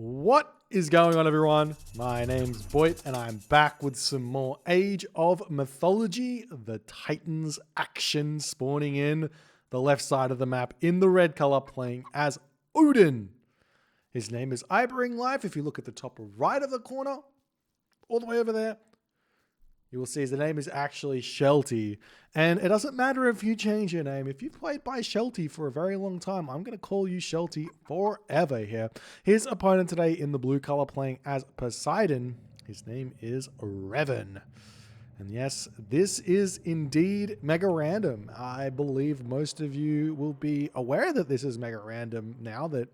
What is going on, everyone? My name's Boit, and I'm back with some more Age of Mythology. The Titans action spawning in the left side of the map in the red color, playing as Odin. His name is Ibering Life. If you look at the top right of the corner, all the way over there, you will see his name is actually Shelty. And it doesn't matter if you change your name. If you've played by Shelty for a very long time, I'm going to call you Shelty forever here. His opponent today in the blue color, playing as Poseidon, his name is Revan. And yes, this is indeed mega random. I believe most of you will be aware that this is mega random now, that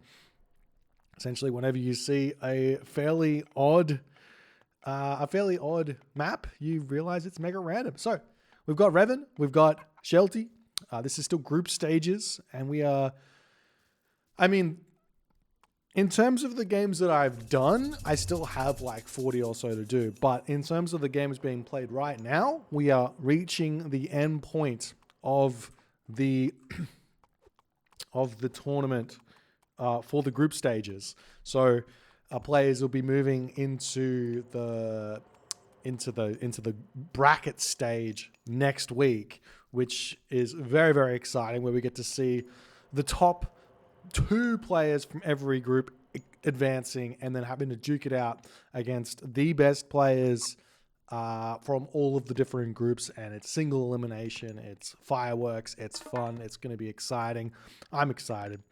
essentially whenever you see a fairly odd map, you realize it's mega random. So we've got Revan, we've got Shelty. This is still group stages, and we are, in terms of the games that I've done, I still have like 40 or so to do. But in terms of the games being played right now, we are reaching the end point of the tournament for the group stages. So players will be moving into the bracket stage next week, which is very, very exciting, where we get to see the top 2 players from every group advancing and then having to duke it out against the best players from all of the different groups. And it's single elimination, it's fireworks, it's fun, it's going to be exciting. I'm excited.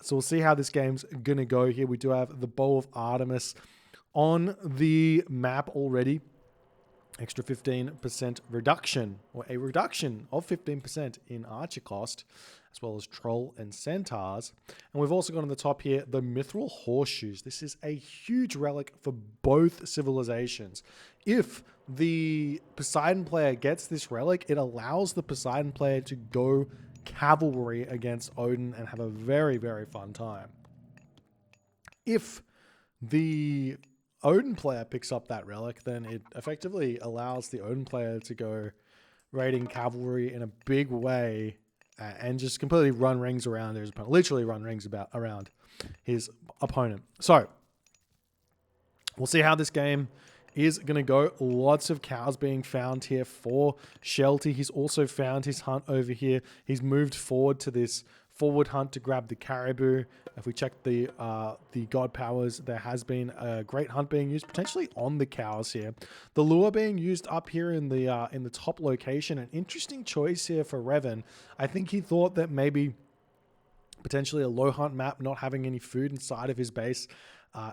So we'll see how this game's going to go here. We do have the Bow of Artemis on the map already. Extra 15% reduction, or a reduction of 15% in archer cost, as well as troll and centaurs. And we've also got on the top here the mithril horseshoes. This is a huge relic for both civilizations. If the Poseidon player gets this relic, it allows the Poseidon player to go cavalry against Odin and have a very, very fun time. If the Odin player picks up that relic, then it effectively allows the Odin player to go raiding cavalry in a big way and just completely run rings around his opponent. Literally run rings around his opponent. So we'll see how this game is going to go. Lots of cows being found here for Shelty. He's also found his hunt over here. He's moved forward to this forward hunt to grab the caribou. If we check the god powers, there has been a great hunt being used potentially on the cows here. The lure being used up here in the top location. An interesting choice here for Revan. I think he thought that maybe potentially a low hunt map, not having any food inside of his base.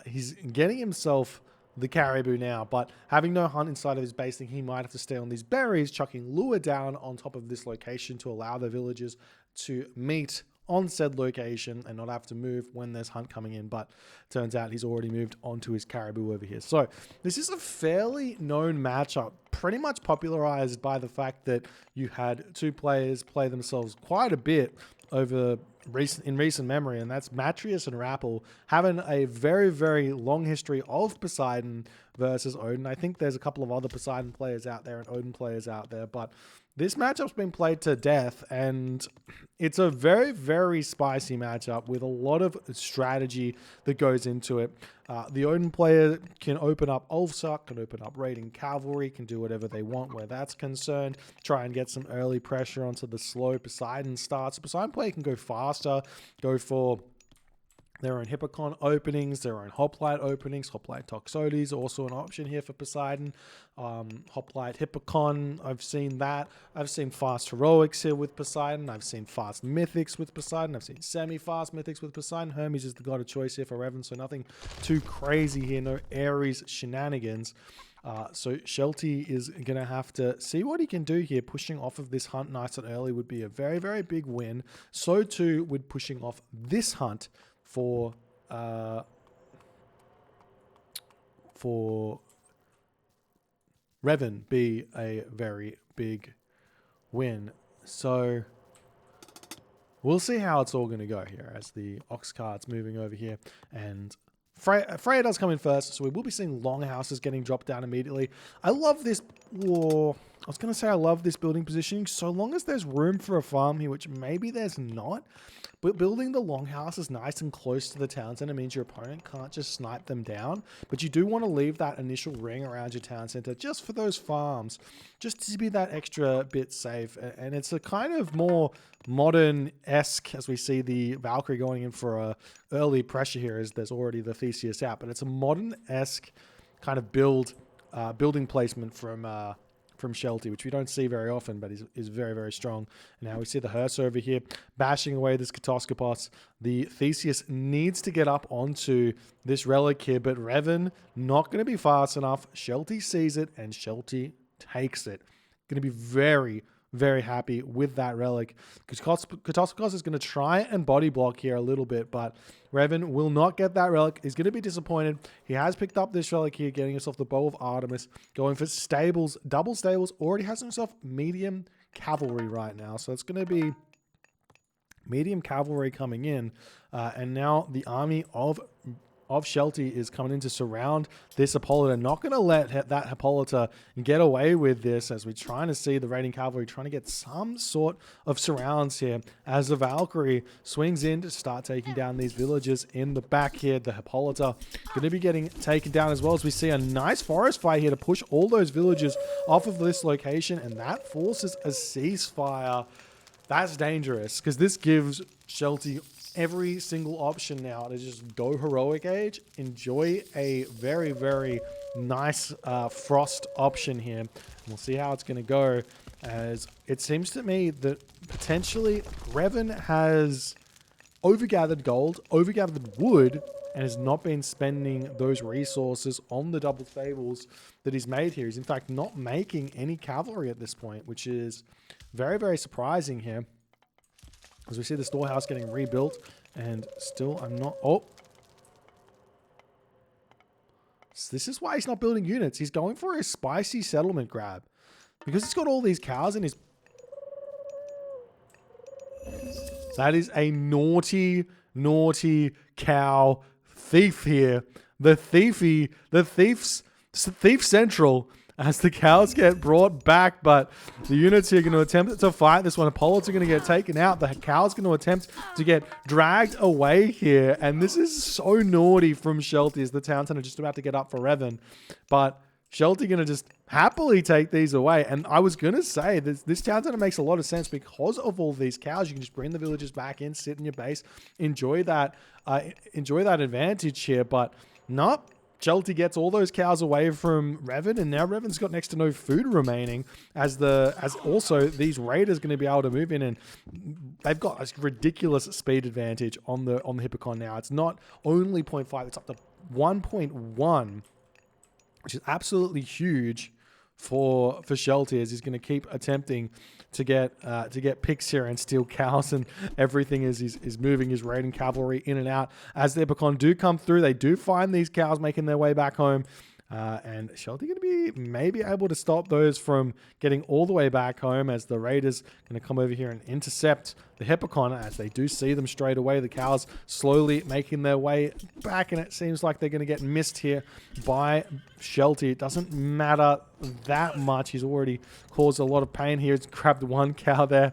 He's getting himself the caribou now, but having no hunt inside of his base, he might have to stay on these berries, chucking lure down on top of this location to allow the villagers to meet on said location and not have to move when there's hunt coming in. But turns out he's already moved onto his caribou over here. So this is a fairly known matchup, pretty much popularized by the fact that you had 2 players play themselves quite a bit in recent memory, and that's Matrius and Rappel, having a very, very long history of Poseidon versus Odin. I think there's a couple of other Poseidon players out there and Odin players out there, but this matchup's been played to death, and it's a very, very spicy matchup with a lot of strategy that goes into it. The Odin player can open up Ulfsuck, can open up raiding cavalry, can do whatever they want where that's concerned, try and get some early pressure onto the slow Poseidon starts. Poseidon player can go faster, go for their own Hippocon openings, their own Hoplite openings. Hoplite Toxotes also an option here for Poseidon. Hoplite Hippocon, I've seen that. I've seen fast heroics here with Poseidon. I've seen fast mythics with Poseidon. I've seen semi-fast mythics with Poseidon. Hermes is the god of choice here for Revan, so nothing too crazy here. No Ares shenanigans. So Shelty is going to have to see what he can do here. Pushing off of this hunt nice and early would be a very, very big win. So too would pushing off this hunt for Revan be a very big win. So we'll see how it's all going to go here as the Ox card's moving over here, and Freya does come in first, so we will be seeing longhouses getting dropped down immediately. I love this war. I was going to say I love this building positioning so long as there's room for a farm here, which maybe there's not. But building the longhouses nice and close to the town center means your opponent can't just snipe them down. But you do want to leave that initial ring around your town center just for those farms, just to be that extra bit safe. And it's a kind of more modern-esque, as we see the Valkyrie going in for a early pressure here, as there's already the Theseus out. But it's a modern-esque kind of building placement from Shelty, which we don't see very often, but is very, very strong. And now we see the hearse over here bashing away this Katoskopos. The Theseus needs to get up onto this relic here, but Revan not going to be fast enough. Shelty sees it, and Shelty takes it. Going to be very, very happy with that relic, because Katoskopos is going to try and body block here a little bit, but Revan will not get that relic. He's going to be disappointed. He has picked up this relic here, getting himself the Bow of Artemis, going for stables, double stables, already has himself medium cavalry right now, so it's going to be medium cavalry coming in, and now the army of Shelty is coming in to surround this Hippolyta. Not going to let that Hippolyta get away with this, as we're trying to see the raiding cavalry trying to get some sort of surrounds here as the Valkyrie swings in to start taking down these villages in the back here. The Hippolyta going to be getting taken down, as well as we see a nice forest fire here to push all those villages off of this location, and that forces a ceasefire. That's dangerous, because this gives Shelty every single option now to just go heroic age, enjoy a very, very nice frost option here. And we'll see how it's going to go, as it seems to me that potentially Revan has overgathered gold, overgathered wood, and has not been spending those resources on the double stables that he's made here. He's in fact not making any cavalry at this point, which is very, very surprising here. As we see the storehouse getting rebuilt, and still I'm not... Oh! So this is why he's not building units. He's going for a spicy settlement grab. Because he's got all these cows in his... That is a naughty, naughty cow thief here. The thief central, as the cows get brought back, but the units here are going to attempt to fight this one. Apollos are going to get taken out. The cows are going to attempt to get dragged away here, and this is so naughty from Shelty, as the town center just about to get up for Revan, but Shelty going to just happily take these away. And I was going to say, this town center makes a lot of sense because of all these cows. You can just bring the villagers back in, sit in your base, enjoy that advantage here, but not. Shelty gets all those cows away from Revan, and now Revan's got next to no food remaining, as also these raiders going to be able to move in, and they've got a ridiculous speed advantage on the Hippocon now. It's not only 0.5, it's up to 1.1, which is absolutely huge for Shelty, as he's going to keep attempting to get picks here and steal cows and everything, as he's moving his raiding cavalry in and out. As the Hippocon do come through, they do find these cows making their way back home. And Shelty going to be maybe able to stop those from getting all the way back home, as the raiders going to come over here and intercept the Hippocon, as they do see them straight away. The cows slowly making their way back, and it seems like they're going to get missed here by Shelty. It doesn't matter that much. He's already caused a lot of pain here. He's grabbed one cow there,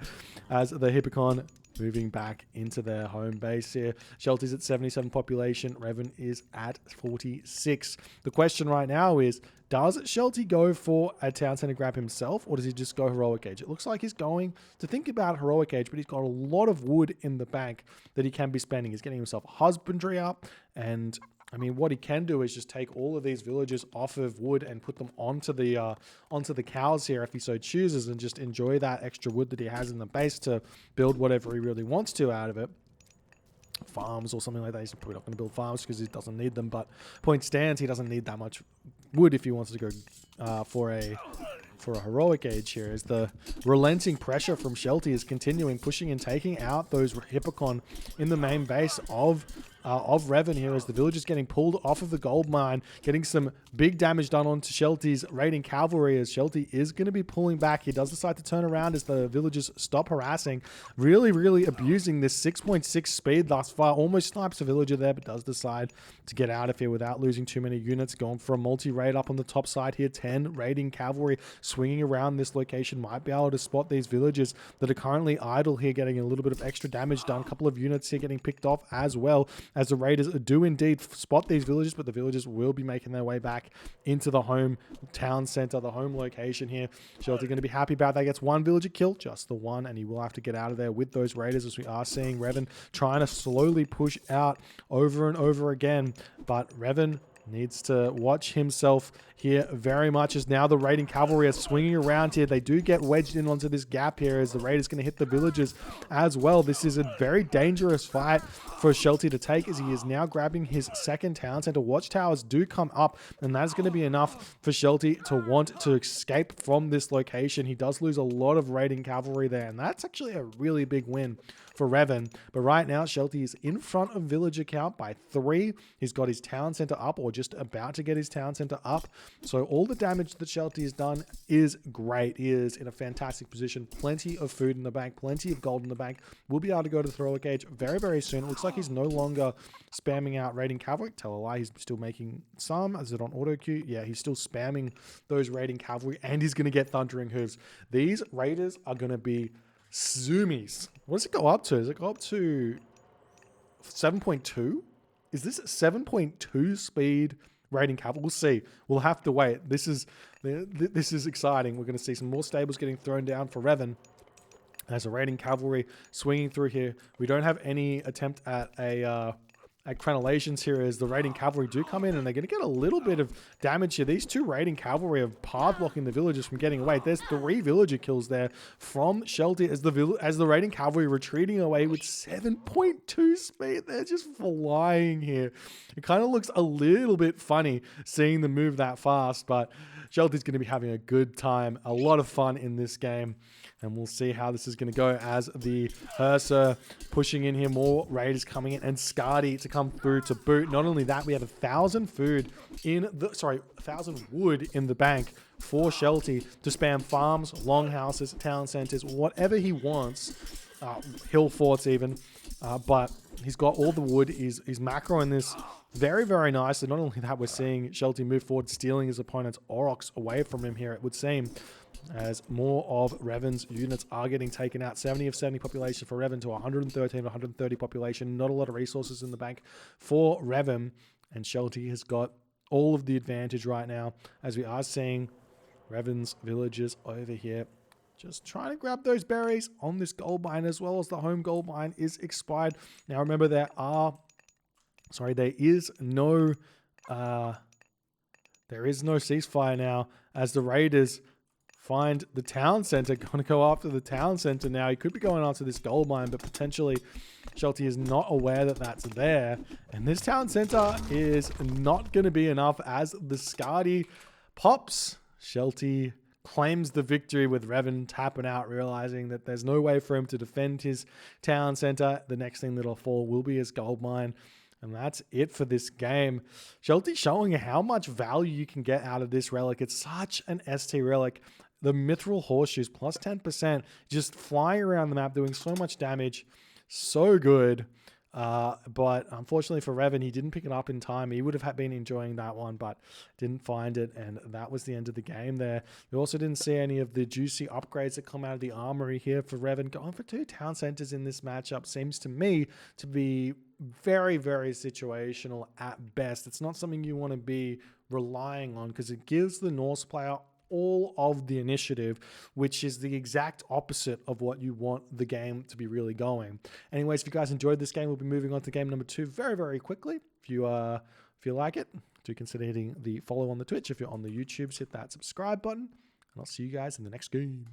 as the Hippocon moving back into their home base here. Shelty's at 77 population. Revan is at 46. The question right now is, does Shelty go for a town center grab himself, or does he just go heroic age? It looks like he's going to think about heroic age, but he's got a lot of wood in the bank that he can be spending. He's getting himself husbandry up, and I mean, what he can do is just take all of these villages off of wood and put them onto the cows here, if he so chooses, and just enjoy that extra wood that he has in the base to build whatever he really wants to out of it. Farms or something like that. He's probably not going to build farms because he doesn't need them, but point stands, he doesn't need that much wood if he wants to go for a heroic age here, as the relenting pressure from Shelty is continuing, pushing and taking out those Hippocon in the main base of of Revan here as the villagers getting pulled off of the gold mine, getting some big damage done onto Shelty's raiding cavalry as Shelty is going to be pulling back. He does decide to turn around as the villagers stop harassing, really abusing this 6.6 speed thus far. Almost snipes a villager there, but does decide to get out of here without losing too many units. Going for a multi-raid up on the top side here. 10 raiding cavalry swinging around this location. Might be able to spot these villagers that are currently idle here, getting a little bit of extra damage done. A couple of units here getting picked off as well, as the raiders do indeed spot these villagers, but the villagers will be making their way back into the home town center, the home location here. Shelty going to be happy about that. Gets one villager kill, just the one, and he will have to get out of there with those raiders, as we are seeing Revan trying to slowly push out over and over again. But Revan needs to watch himself here very much, as now the raiding cavalry are swinging around here. They do get wedged in onto this gap here as the raiders going to hit the villagers as well. This is a very dangerous fight for Shelty to take, as he is now grabbing his second town center. Watchtowers do come up, and that's going to be enough for Shelty to want to escape from this location. He does lose a lot of raiding cavalry there, and that's actually a really big win for Revan. But right now, Shelty is in front of villager count by 3. He's got his town center up, or just about to get his town center up. So all the damage that Shelty has done is great. He is in a fantastic position. Plenty of food in the bank, plenty of gold in the bank. We'll be able to go to the thrower cage very soon. It looks like he's no longer spamming out raiding cavalry. Tell a lie, he's still making some. Is it on auto queue? Yeah, he's still spamming those raiding cavalry, and he's going to get thundering hooves. These raiders are going to be zoomies. What does it go up to? Does it go up to 7.2? Is this 7.2 speed raiding cavalry? We'll see. We'll have to wait. This is exciting. We're going to see some more stables getting thrown down for Revan as a raiding cavalry swinging through here. We don't have any attempt at crenellations here, as the raiding cavalry do come in, and they're going to get a little bit of damage here. These two raiding cavalry are path blocking the villagers from getting away. There's 3 villager kills there from Shelty as the raiding cavalry retreating away with 7.2 speed. They're just flying here. It kind of looks a little bit funny seeing them move that fast, but Shelty's going to be having a good time, a lot of fun in this game. And we'll see how this is going to go as the Hearser pushing in here. More raiders coming in, and Scardy to come through to boot. Not only that, we have 1,000 wood in the bank for Shelty to spam farms, longhouses, town centers, whatever he wants. Hill forts even. But he's got all the wood. He's macroing this very nicely. Not only that, we're seeing Shelty move forward, stealing his opponent's Aurochs away from him here, it would seem, as more of Revan's units are getting taken out. 70 of 70 population for Revan to 113 130 population. Not a lot of resources in the bank for Revan, and Shelty has got all of the advantage right now, as we are seeing Revan's villagers over here just trying to grab those berries on this gold mine, as well as the home gold mine is expired. Now remember, there is no ceasefire now, as the raiders find the town center. Going to go after the town center now. He could be going after this gold mine, but potentially Shelty is not aware that that's there. And this town center is not going to be enough, as the Scardy pops. Shelty claims the victory with Revan tapping out, realizing that there's no way for him to defend his town center. The next thing that'll fall will be his gold mine. And that's it for this game. Shelty showing how much value you can get out of this relic. It's such an ST relic. The Mithril Horseshoes plus 10%, just flying around the map, doing so much damage. So good. But unfortunately for Revan, he didn't pick it up in time. He would have been enjoying that one, but didn't find it. And that was the end of the game there. We also didn't see any of the juicy upgrades that come out of the armory here for Revan. Going for 2 town centers in this matchup seems to me to be very situational at best. It's not something you want to be relying on, because it gives the Norse player all of the initiative, which is the exact opposite of what you want the game to be really going. Anyways, if you guys enjoyed this game, we'll be moving on to game number 2 very quickly. If you like it, do consider hitting the follow on the Twitch. If you're on the YouTubes, hit that subscribe button, and I'll see you guys in the next game.